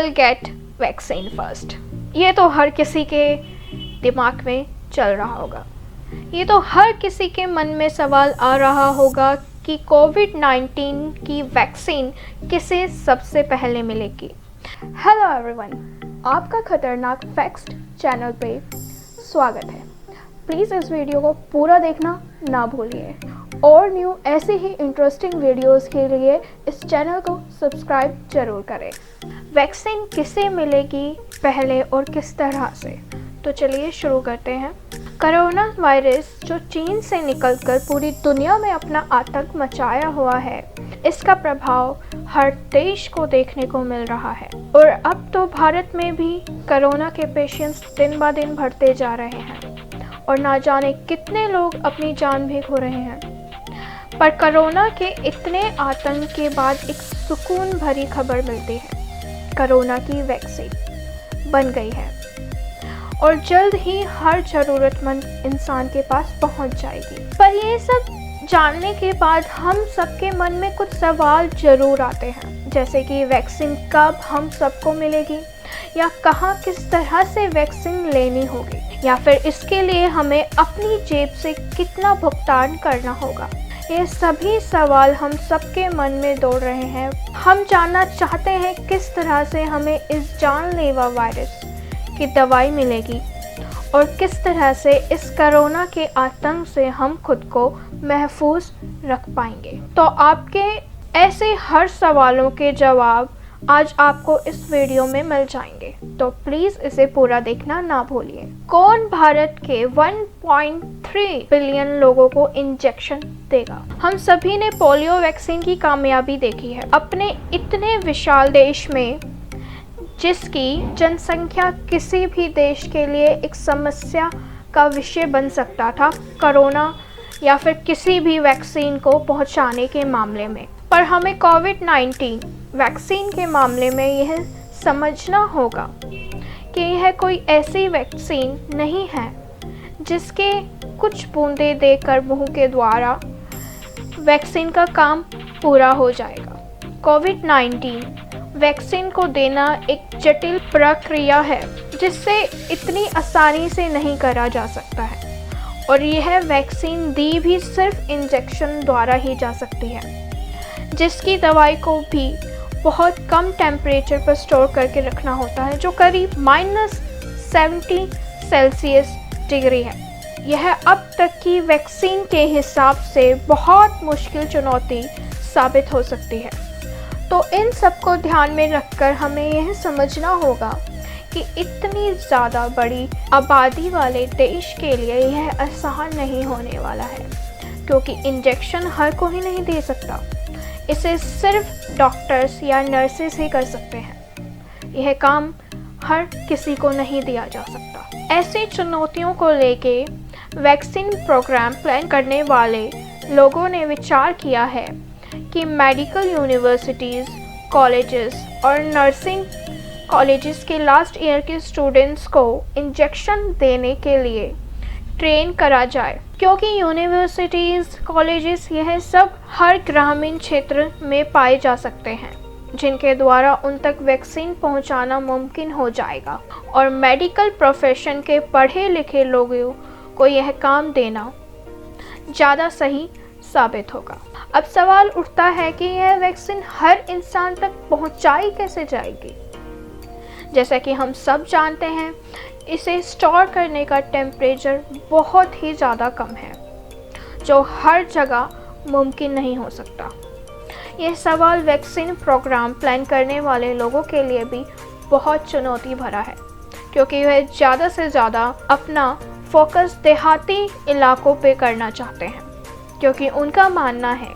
Will get vaccine first. ये तो हर किसी के दिमाग में चल रहा होगा, ये तो हर किसी के मन में सवाल आ रहा होगा कि कोविड-19 की वैक्सीन किसे सबसे पहले मिलेगी। हेलो एवरीवन, आपका खतरनाक फैक्ट्स चैनल पे स्वागत है। प्लीज़ इस वीडियो को पूरा देखना ना भूलिए और न्यू ऐसे ही इंटरेस्टिंग वीडियोस के लिए इस चैनल को सब्सक्राइब जरूर करें। वैक्सीन किसे मिलेगी पहले और किस तरह से, तो चलिए शुरू करते हैं। कोरोना वायरस जो चीन से निकलकर पूरी दुनिया में अपना आतंक मचाया हुआ है, इसका प्रभाव हर देश को देखने को मिल रहा है और अब तो भारत में भी कोरोना के पेशेंट्स दिन ब दिन बढ़ते जा रहे हैं और ना जाने कितने लोग अपनी जान भी खो रहे हैं। पर कोरोना के इतने आतंक के बाद एक सुकून भरी खबर मिलती है, कोरोना की वैक्सीन बन गई है और जल्द ही हर ज़रूरतमंद इंसान के पास पहुंच जाएगी। पर ये सब जानने के बाद हम सबके मन में कुछ सवाल ज़रूर आते हैं, जैसे कि वैक्सीन कब हम सबको मिलेगी, या कहाँ किस तरह से वैक्सीन लेनी होगी, या फिर इसके लिए हमें अपनी जेब से कितना भुगतान करना होगा। ये सभी सवाल हम सबके मन में दौड़ रहे हैं। हम जानना चाहते हैं किस तरह से हमें इस जानलेवा वायरस की दवाई मिलेगी और किस तरह से इस कोरोना के आतंक से हम खुद को महफूज रख पाएंगे। तो आपके ऐसे हर सवालों के जवाब आज आपको इस वीडियो में मिल जाएंगे, तो प्लीज़ इसे पूरा देखना ना भूलिए। कौन भारत के 1.3 बिलियन लोगों को इंजेक्शन देगा? हम सभी ने पोलियो वैक्सीन की कामयाबी देखी है। अपने इतने विशाल देश में जिसकी जनसंख्या किसी भी देश के लिए एक समस्या का विषय बन सकता था कोरोना या फिर किसी भी वैक्सीन को पहुंचाने के मामले में, पर हमें कोविड-19 वैक्सीन के मामले में यह समझना होगा कि यह कोई ऐसी वैक्सीन नहीं है जिसके कुछ बूंदें देकर मुंह के द्वारा वैक्सीन का काम पूरा हो जाएगा। कोविड-19 वैक्सीन को देना एक जटिल प्रक्रिया है जिससे इतनी आसानी से नहीं करा जा सकता है और यह वैक्सीन दी भी सिर्फ इंजेक्शन द्वारा ही जा सकती है, जिसकी दवाई को भी बहुत कम टेम्परेचर पर स्टोर करके रखना होता है, जो करीब -70 सेल्सियस डिग्री है। यह अब तक की वैक्सीन के हिसाब से बहुत मुश्किल चुनौती साबित हो सकती है। तो इन सबको ध्यान में रखकर हमें यह समझना होगा कि इतनी ज़्यादा बड़ी आबादी वाले देश के लिए यह आसान नहीं होने वाला है, क्योंकि इंजेक्शन हर कोई नहीं दे सकता। इसे सिर्फ डॉक्टर्स या नर्सेस ही कर सकते हैं। यह काम हर किसी को नहीं दिया जा सकता। ऐसी चुनौतियों को लेके वैक्सीन प्रोग्राम प्लान करने वाले लोगों ने विचार किया है कि मेडिकल यूनिवर्सिटीज़, कॉलेजेस और नर्सिंग कॉलेजेस के लास्ट ईयर के स्टूडेंट्स को इंजेक्शन देने के लिए ट्रेन करा जाए, क्योंकि यूनिवर्सिटीज़, कॉलेजेस यह सब हर ग्रामीण क्षेत्र में पाए जा सकते हैं, जिनके द्वारा उन तक वैक्सीन पहुंचाना मुमकिन हो जाएगा और मेडिकल प्रोफेशन के पढ़े लिखे लोगों को यह काम देना ज़्यादा सही साबित होगा। अब सवाल उठता है कि यह वैक्सीन हर इंसान तक पहुंचाई कैसे जाएगी। जैसा कि हम सब जानते हैं, इसे स्टोर करने का टेम्परेचर बहुत ही ज़्यादा कम है, जो हर जगह मुमकिन नहीं हो सकता। यह सवाल वैक्सीन प्रोग्राम प्लान करने वाले लोगों के लिए भी बहुत चुनौती भरा है, क्योंकि वह ज़्यादा से ज़्यादा अपना फोकस देहाती इलाकों पे करना चाहते हैं, क्योंकि उनका मानना है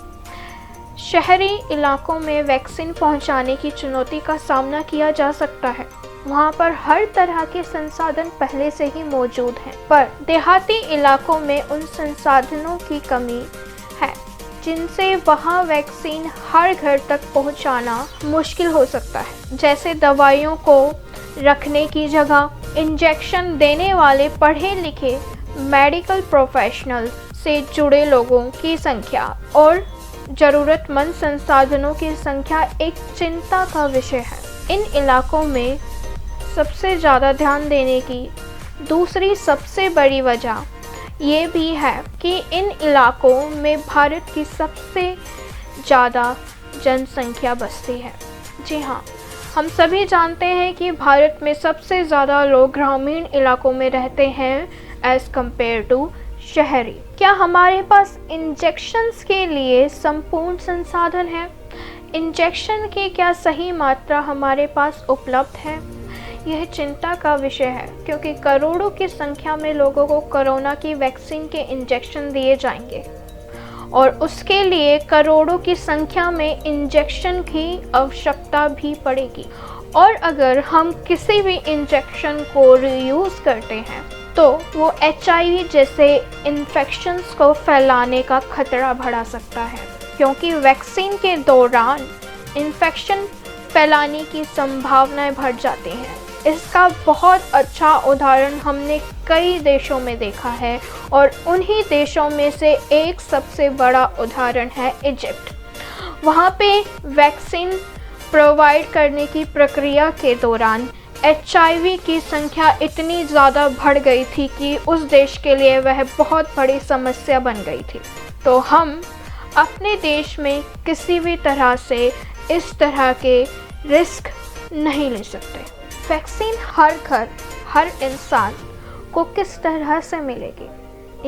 शहरी इलाकों में वैक्सीन पहुंचाने की चुनौती का सामना किया जा सकता है। वहाँ पर हर तरह के संसाधन पहले से ही मौजूद हैं, पर देहाती इलाकों में उन संसाधनों की कमी है जिनसे वहाँ वैक्सीन हर घर तक पहुँचाना मुश्किल हो सकता है, जैसे दवाइयों को रखने की जगह, इंजेक्शन देने वाले पढ़े लिखे मेडिकल प्रोफेशनल से जुड़े लोगों की संख्या और ज़रूरतमंद संसाधनों की संख्या एक चिंता का विषय है। इन इलाकों में सबसे ज़्यादा ध्यान देने की दूसरी सबसे बड़ी वजह ये भी है कि इन इलाकों में भारत की सबसे ज़्यादा जनसंख्या बसती है। जी हाँ, हम सभी जानते हैं कि भारत में सबसे ज़्यादा लोग ग्रामीण इलाकों में रहते हैं एज़ कम्पेयर टू शहरी। क्या हमारे पास इंजेक्शंस के लिए संपूर्ण संसाधन है? इंजेक्शन की क्या सही मात्रा हमारे पास उपलब्ध है? यह चिंता का विषय है, क्योंकि करोड़ों की संख्या में लोगों को कोरोना की वैक्सीन के इंजेक्शन दिए जाएंगे और उसके लिए करोड़ों की संख्या में इंजेक्शन की आवश्यकता भी पड़ेगी। और अगर हम किसी भी इंजेक्शन को रीयूज़ करते हैं तो वो HIV जैसे इन्फेक्शंस को फैलाने का खतरा बढ़ा सकता है, क्योंकि वैक्सीन के दौरान इन्फेक्शन फैलाने की संभावनाएं बढ़ जाती हैं। इसका बहुत अच्छा उदाहरण हमने कई देशों में देखा है और उन्हीं देशों में से एक सबसे बड़ा उदाहरण है इजिप्ट। वहाँ पे वैक्सीन प्रोवाइड करने की प्रक्रिया के दौरान HIV की संख्या इतनी ज़्यादा बढ़ गई थी कि उस देश के लिए वह बहुत बड़ी समस्या बन गई थी। तो हम अपने देश में किसी भी तरह से इस तरह के रिस्क नहीं ले सकते। वैक्सीन हर घर, हर इंसान को किस तरह से मिलेगी,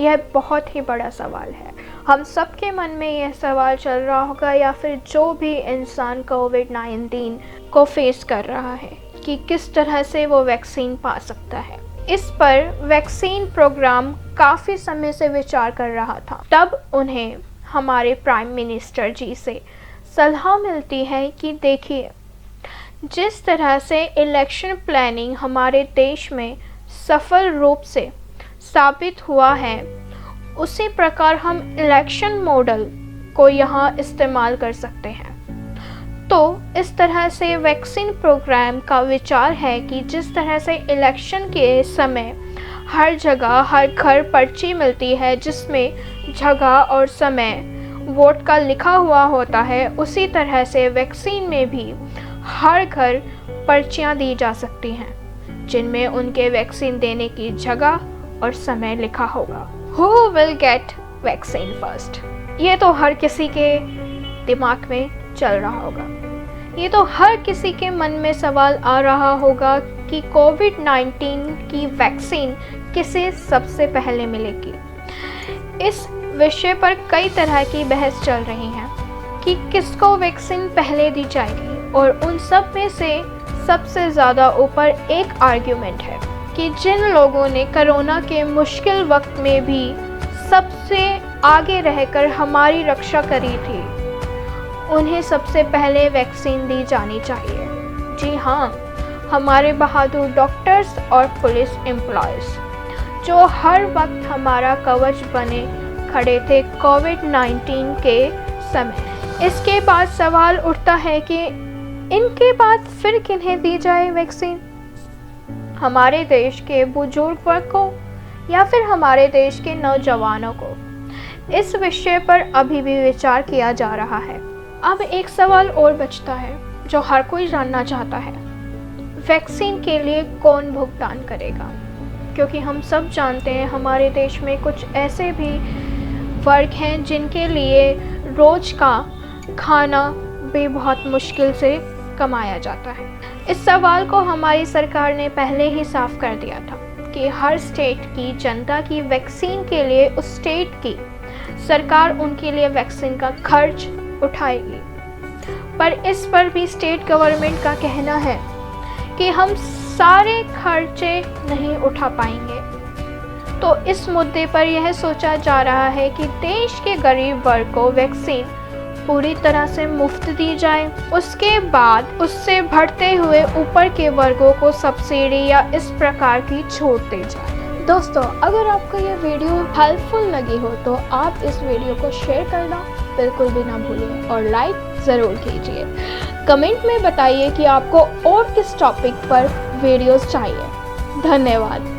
यह बहुत ही बड़ा सवाल है। हम सबके मन में यह सवाल चल रहा होगा, या फिर जो भी इंसान कोविड-19 को फेस कर रहा है कि किस तरह से वो वैक्सीन पा सकता है। इस पर वैक्सीन प्रोग्राम काफ़ी समय से विचार कर रहा था। तब उन्हें हमारे प्राइम मिनिस्टर जी से सलाह मिलती है कि देखिए, जिस तरह से इलेक्शन प्लानिंग हमारे देश में सफल रूप से साबित हुआ है, उसी प्रकार हम इलेक्शन मॉडल को यहाँ इस्तेमाल कर सकते हैं। तो इस तरह से वैक्सीन प्रोग्राम का विचार है कि जिस तरह से इलेक्शन के समय हर जगह, हर घर पर्ची मिलती है जिसमें जगह और समय वोट का लिखा हुआ होता है, उसी तरह से वैक्सीन में भी हर घर पर्चियाँ दी जा सकती हैं जिनमें उनके वैक्सीन देने की जगह और समय लिखा होगा। Who will get vaccine first? ये तो हर किसी के दिमाग में चल रहा होगा। ये तो हर किसी के मन में सवाल आ रहा होगा कि कोविड-19 की वैक्सीन किसे सबसे पहले मिलेगी। इस विषय पर कई तरह की बहस चल रही है कि किसको वैक्सीन पहले दी जाएगी, और उन सब में से सबसे ज़्यादा ऊपर एक आर्ग्यूमेंट है कि जिन लोगों ने कोरोना के मुश्किल वक्त में भी सबसे आगे रहकर हमारी रक्षा करी थी, उन्हें सबसे पहले वैक्सीन दी जानी चाहिए। जी हाँ, हमारे बहादुर डॉक्टर्स और पुलिस एम्प्लॉयज़ जो हर वक्त हमारा कवच बने खड़े थे कोविड-19 के समय। इसके बाद सवाल उठता है कि इनके बाद फिर किन्हें दी जाए वैक्सीन? हमारे देश के बुजुर्ग वर्ग को या फिर हमारे देश के नौजवानों को? इस विषय पर अभी भी विचार किया जा रहा है। अब एक सवाल और बचता है जो हर कोई जानना चाहता है, वैक्सीन के लिए कौन भुगतान करेगा? क्योंकि हम सब जानते हैं हमारे देश में कुछ ऐसे भी वर्ग हैं जिनके लिए रोज़ का खाना भी बहुत मुश्किल से कमाया जाता है। इस सवाल को हमारी सरकार ने पहले ही साफ कर दिया था कि हर स्टेट की जनता की वैक्सीन के लिए उस स्टेट की सरकार उनके लिए वैक्सीन का खर्च उठाएगी। पर इस पर भी स्टेट गवर्नमेंट का कहना है कि हम सारे खर्चे नहीं उठा पाएंगे। तो इस मुद्दे पर यह सोचा जा रहा है कि देश के गरीब वर्ग को वैक्सीन पूरी तरह से मुफ्त दी जाए, उसके बाद उससे बढ़ते हुए ऊपर के वर्गों को सब्सिडी या इस प्रकार की छूट दी जाए। दोस्तों, अगर आपको ये वीडियो हेल्पफुल लगी हो तो आप इस वीडियो को शेयर करना बिल्कुल भी ना भूलिए और लाइक ज़रूर कीजिए। कमेंट में बताइए कि आपको और किस टॉपिक पर वीडियोस चाहिए। धन्यवाद।